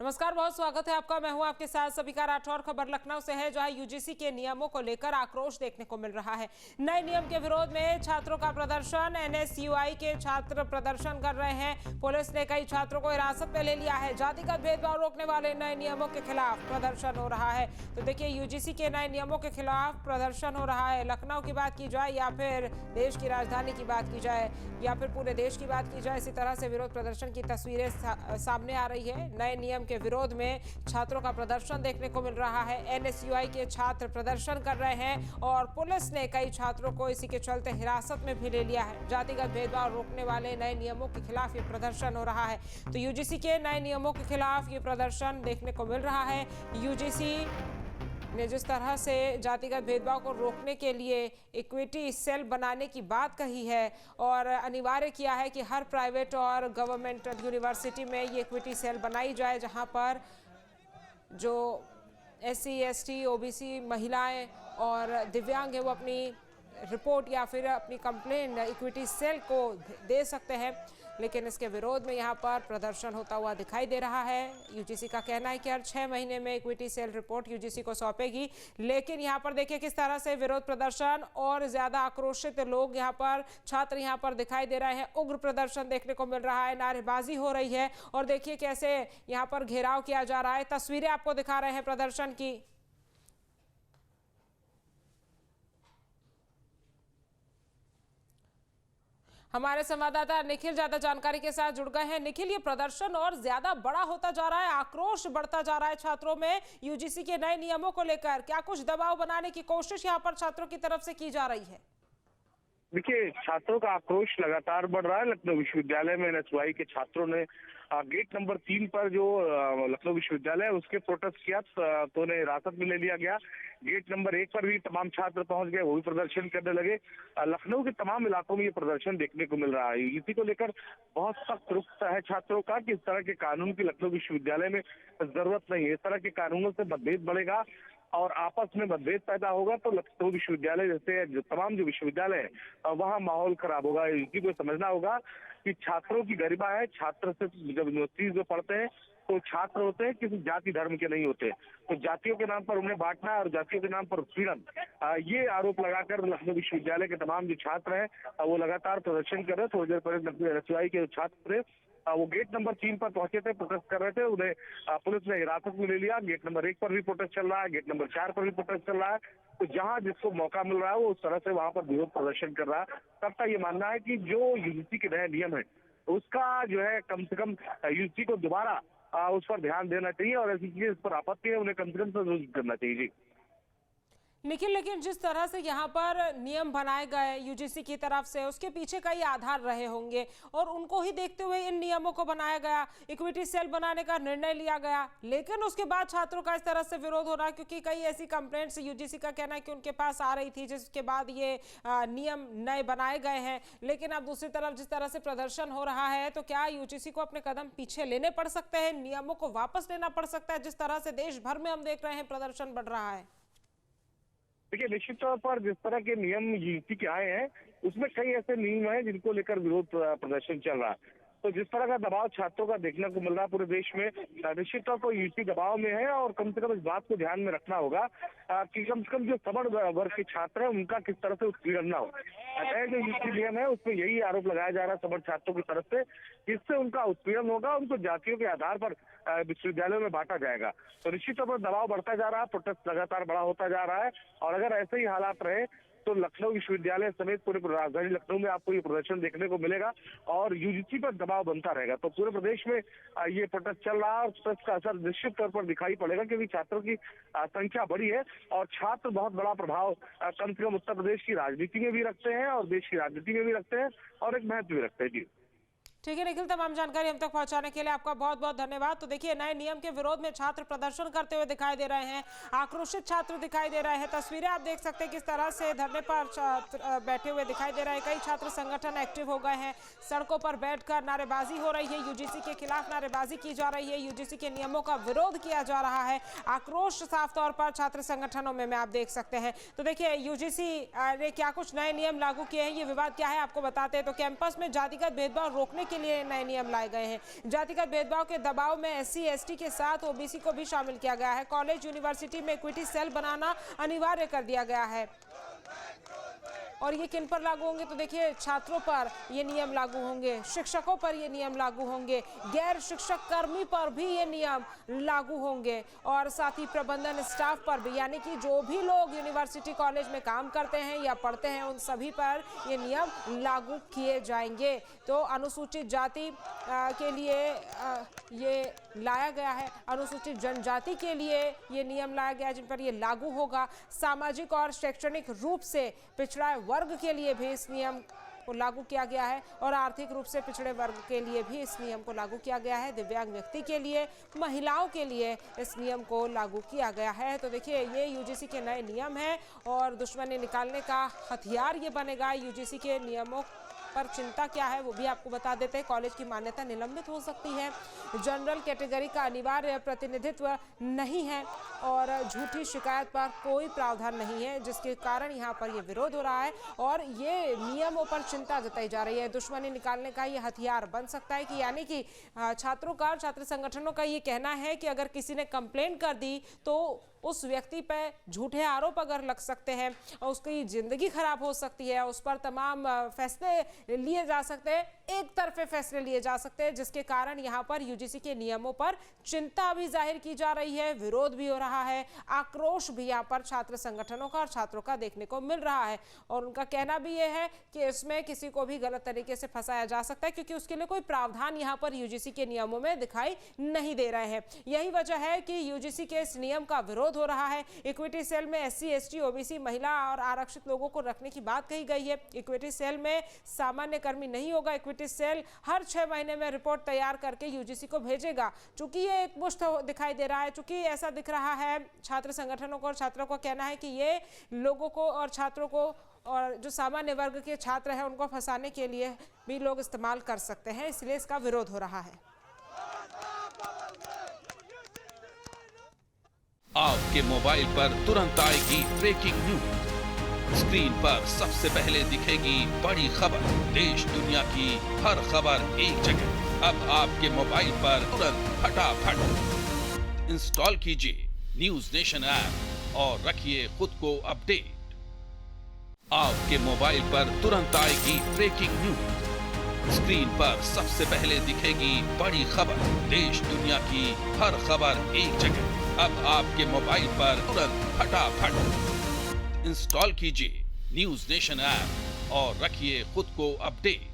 नमस्कार, बहुत स्वागत है आपका। मैं हूं आपके साथ सबिका राठौर। खबर लखनऊ से है, जहां यूजीसी के नियमों को लेकर आक्रोश देखने को मिल रहा है। नए नियम के विरोध में छात्रों का प्रदर्शन। एनएसयूआई के छात्र प्रदर्शन कर रहे हैं। पुलिस ने कई छात्रों को हिरासत में ले लिया है। जातिगत भेदभाव रोकने वाले नए नियमों के खिलाफ प्रदर्शन हो रहा है। तो देखिए, यूजीसी के नए नियमों के खिलाफ प्रदर्शन हो रहा है। लखनऊ की बात की जाए या फिर देश की राजधानी की बात की जाए या फिर पूरे देश की बात की जाए, इसी तरह से विरोध प्रदर्शन की तस्वीरें सामने आ रही है। नए नियम के विरोध में छात्रों का प्रदर्शन देखने को मिल रहा है। एनएसयूआई के छात्र प्रदर्शन कर रहे हैं और पुलिस ने कई छात्रों को इसी के चलते हिरासत में भी ले लिया है। जातिगत भेदभाव रोकने वाले नए नियमों के खिलाफ ये प्रदर्शन हो रहा है। तो यूजीसी के नए नियमों के खिलाफ ये प्रदर्शन देखने को मिल रहा है। यूजीसी ने जिस तरह से जातिगत भेदभाव को रोकने के लिए इक्विटी सेल बनाने की बात कही है और अनिवार्य किया है कि हर प्राइवेट और गवर्नमेंट यूनिवर्सिटी में ये इक्विटी सेल बनाई जाए, जहां पर जो एससी, एसटी, ओबीसी महिलाएं और दिव्यांग है वो अपनी रिपोर्ट या फिर अपनी कंप्लेंट इक्विटी सेल को दे सकते हैं। लेकिन इसके विरोध में यहाँ पर प्रदर्शन होता हुआ दिखाई दे रहा है। यूजीसी का कहना है कि हर 6 महीने में इक्विटी सेल रिपोर्ट यूजीसी को सौंपेगी। लेकिन यहाँ पर देखिए किस तरह से विरोध प्रदर्शन और ज्यादा आक्रोशित लोग यहाँ पर, छात्र यहाँ पर दिखाई दे रहे हैं। उग्र प्रदर्शन देखने को मिल रहा है, नारेबाजी हो रही है और देखिए कैसे यहाँ पर घेराव किया जा रहा है। तस्वीरें आपको दिखा रहे हैं प्रदर्शन की। हमारे संवाददाता निखिल ज्यादा जानकारी के साथ जुड़ गए हैं। निखिल, ये प्रदर्शन और ज्यादा बड़ा होता जा रहा है, आक्रोश बढ़ता जा रहा है छात्रों में यूजीसी के नए नियमों को लेकर। क्या कुछ दबाव बनाने की कोशिश यहाँ पर छात्रों की तरफ से की जा रही है? देखिए, छात्रों का आक्रोश लगातार बढ़ रहा है। लखनऊ विश्वविद्यालय में एनएसयूआई के छात्रों ने गेट नंबर 3 पर जो लखनऊ विश्वविद्यालय है उसके प्रोटेस्ट किया तो उन्हें हिरासत में ले लिया गया। गेट नंबर 1 पर भी तमाम छात्र पहुंच गए, वो भी प्रदर्शन करने लगे। लखनऊ के तमाम इलाकों में ये प्रदर्शन देखने को मिल रहा है। इसी को लेकर बहुत सख्त रुख है छात्रों का कि इस तरह के कानून की लखनऊ विश्वविद्यालय में जरूरत नहीं है। इस तरह के कानूनों से मतभेद बढ़ेगा और आपस में मतभेद पैदा होगा तो लखनऊ विश्वविद्यालय जैसे जो तमाम जो विश्वविद्यालय है वहाँ माहौल खराब होगा। इसी को समझना होगा कि छात्रों की गरिमा है। छात्र से जब यूनिवर्सिटीज में पढ़ते हैं तो छात्र होते हैं, किसी जाति धर्म के नहीं होते। तो जातियों के नाम पर उन्हें बांटना और जातियों के नाम पर उत्पीड़न, ये आरोप लगाकर लखनऊ विश्वविद्यालय के तमाम जो छात्र हैं वो लगातार प्रदर्शन कर रहे हैं। थोड़ी देर पहले एनएसयूआई के छात्र थे वो गेट नंबर 3 पर पहुंचे थे, प्रोटेस्ट कर रहे थे। उन्हें पुलिस ने हिरासत में ले लिया। गेट नंबर 1 पर भी प्रोटेस्ट चल रहा है, गेट नंबर 4 पर भी प्रोटेस्ट चल रहा है। तो जहां जिसको मौका मिल रहा है वो उस तरह से वहां पर विरोध प्रदर्शन कर रहा है। सबका ये मानना है कि जो यूजीसी के नए नियम है उसका जो है कम से कम यूजीसी को दोबारा उस पर ध्यान देना चाहिए और ऐसी चीजें इस पर आपत्ति है उन्हें कम से कम संशोधित करना चाहिए। जी निखिल, लेकिन जिस तरह से यहाँ पर नियम बनाए गए यूजीसी की तरफ से, उसके पीछे कई आधार रहे होंगे और उनको ही देखते हुए इन नियमों को बनाया गया, इक्विटी सेल बनाने का निर्णय लिया गया। लेकिन उसके बाद छात्रों का इस तरह से विरोध हो रहा है क्योंकि कई ऐसी कंप्लेंट्स यूजीसी का कहना है कि उनके पास आ रही थी, जिसके बाद ये नियम नए बनाए गए हैं। लेकिन अब दूसरी तरफ जिस तरह से प्रदर्शन हो रहा है, तो क्या यूजीसी को अपने कदम पीछे लेने पड़ सकते हैं, नियमों को वापस लेना पड़ सकता है, जिस तरह से देश भर में हम देख रहे हैं प्रदर्शन बढ़ रहा है? देखिए, निश्चित तौर पर जिस तरह के नियम यूजीसी के आए हैं उसमें कई ऐसे नियम हैं जिनको लेकर विरोध प्रदर्शन चल रहा है। तो जिस तरह का दबाव छात्रों का देखने को मिल रहा है पूरे देश में, निश्चित तौर पर यूजीसी दबाव में है और कम से कम इस बात को ध्यान में रखना होगा कि कम से कम जो सवर्ण वर्ग के छात्र हैं उनका किस तरह से उत्पीड़न न हो। जो यूजीसी नियम है उसमें यही आरोप लगाया जा रहा है सवर्ण छात्रों की तरफ से, जिससे उनका उत्पीड़न होगा, उनको जातियों के आधार पर विश्वविद्यालयों में बांटा जाएगा। तो निश्चित तौर पर दबाव बढ़ता जा रहा है, प्रोटेस्ट लगातार बड़ा होता जा रहा है और अगर ऐसे ही हालात रहे तो लखनऊ विश्वविद्यालय समेत पूरे राजधानी लखनऊ में आपको ये प्रदर्शन देखने को मिलेगा और यूजीसी पर दबाव बनता रहेगा। तो पूरे प्रदेश में ये प्रोटेस्ट चल रहा है और प्रोटेस्ट का असर निश्चित तौर पर दिखाई पड़ेगा क्योंकि छात्रों की संख्या बड़ी है और छात्र बहुत बड़ा प्रभाव कम से कम उत्तर प्रदेश की राजनीति में भी रखते हैं और देश की राजनीति में भी रखते हैं और एक महत्व भी रखते हैं। जी ठीक है निखिल, तमाम जानकारी हम तक पहुंचाने के लिए आपका बहुत बहुत धन्यवाद। तो देखिए, नए नियम के विरोध में छात्र प्रदर्शन करते हुए दिखाई दे रहे हैं, आक्रोशित छात्र दिखाई दे रहे हैं। तस्वीरें आप देख सकते हैं किस तरह से धरने पर छात्र बैठे हुए दिखाई दे रहे हैं। कई छात्र संगठन एक्टिव हो गए हैं, सड़कों पर बैठकर नारेबाजी हो रही है, यूजीसी के खिलाफ नारेबाजी की जा रही है, यूजीसी के नियमों का विरोध किया जा रहा है। आक्रोश साफ तौर पर छात्र संगठनों में आप देख सकते हैं। तो देखिए, यूजीसी ने क्या कुछ नए नियम लागू किए हैं, ये विवाद क्या है आपको बताते हैं। तो कैंपस में जातिगत भेदभाव रोकने के लिए नए नियम लाए गए हैं। जातिगत भेदभाव के दबाव में SC ST के साथ OBC को भी शामिल किया गया है। कॉलेज यूनिवर्सिटी में इक्विटी सेल बनाना अनिवार्य कर दिया गया है। और ये किन पर लागू होंगे, तो देखिए छात्रों पर ये नियम लागू होंगे, शिक्षकों पर ये नियम लागू होंगे, गैर शिक्षक कर्मी पर भी ये नियम लागू होंगे और साथ ही प्रबंधन स्टाफ पर भी, यानी कि जो भी लोग यूनिवर्सिटी कॉलेज में काम करते हैं या पढ़ते हैं उन सभी पर ये नियम लागू किए जाएंगे। तो अनुसूचित जाति के लिए ये लाया गया है, अनुसूचित जनजाति के लिए ये नियम लाया गया है जिन पर ये लागू होगा। सामाजिक और शैक्षणिक रूप से पिछड़ा वर्ग के लिए भी इस नियम को लागू किया गया है और आर्थिक रूप से पिछड़े वर्ग के लिए भी इस नियम को लागू किया गया है। दिव्यांग व्यक्ति के लिए, महिलाओं के लिए इस नियम को लागू किया गया है। तो देखिए ये UGC के नए नियम हैं और दुश्मनी निकालने का हथियार ये बनेगा। UGC के नियमों पर चिंता क्या है वो भी आपको बता देते हैं। कॉलेज की मान्यता निलंबित हो सकती है, जनरल कैटेगरी का अनिवार्य प्रतिनिधित्व नहीं है और झूठी शिकायत पर कोई प्रावधान नहीं है, जिसके कारण यहाँ पर ये विरोध हो रहा है और ये नियमों पर चिंता जताई जा रही है। दुश्मनी निकालने का ये हथियार बन सकता है कि यानी कि छात्रों का, छात्र संगठनों का ये कहना है कि अगर किसी ने कंप्लेंट कर दी तो उस व्यक्ति पर झूठे आरोप अगर लग सकते हैं और उसकी जिंदगी खराब हो सकती है, उस पर तमाम फैसले लिए जा सकते हैं, एक तरफे फैसले लिए जा सकते हैं, जिसके कारण यहाँ पर UGC के नियमों पर चिंता भी जाहिर की जा रही है, विरोध भी हो रहा है, आक्रोश भी यहाँ पर छात्र संगठनों का और छात्रों का देखने को मिल रहा है। और उनका कहना भी ये है कि इसमें किसी को भी गलत तरीके से फंसाया जा सकता है क्योंकि उसके लिए कोई प्रावधान यहाँ पर UGC के नियमों में दिखाई नहीं दे रहे हैं। यही वजह है कि UGC के इस नियम का विरोध हो रहा है। इक्विटी सेल में SC ST OBC महिला और आरक्षित लोगों को रखने की बात कही गई है। इक्विटी सेल में सामान्य कर्मी नहीं होगा। इक्विटी सेल हर 6 महीने में रिपोर्ट तैयार करके UGC को भेजेगा। चूंकि ये एक मुश्त दिखाई दे रहा है, चूंकि ऐसा दिख रहा है, छात्र संगठनों को और छात्रों का कहना है कि ये लोगों को और छात्रों को और जो सामान्य वर्ग के छात्र हैं उनको फंसाने के लिए भी लोग इस्तेमाल कर सकते हैं, इसलिए इसका विरोध हो रहा है। आपके मोबाइल पर तुरंत आएगी ब्रेकिंग न्यूज। स्क्रीन पर सबसे पहले दिखेगी बड़ी खबर, देश दुनिया की हर खबर एक जगह। अब आपके मोबाइल पर तुरंत फटाफट इंस्टॉल कीजिए न्यूज नेशन ऐप और रखिए खुद को अपडेट। आपके मोबाइल पर तुरंत आएगी ब्रेकिंग न्यूज। स्क्रीन पर सबसे पहले दिखेगी बड़ी खबर, देश दुनिया की हर खबर एक जगह। अब आपके मोबाइल पर तुरंत फटाफट इंस्टॉल कीजिए न्यूज नेशन ऐप और रखिए खुद को अपडेट।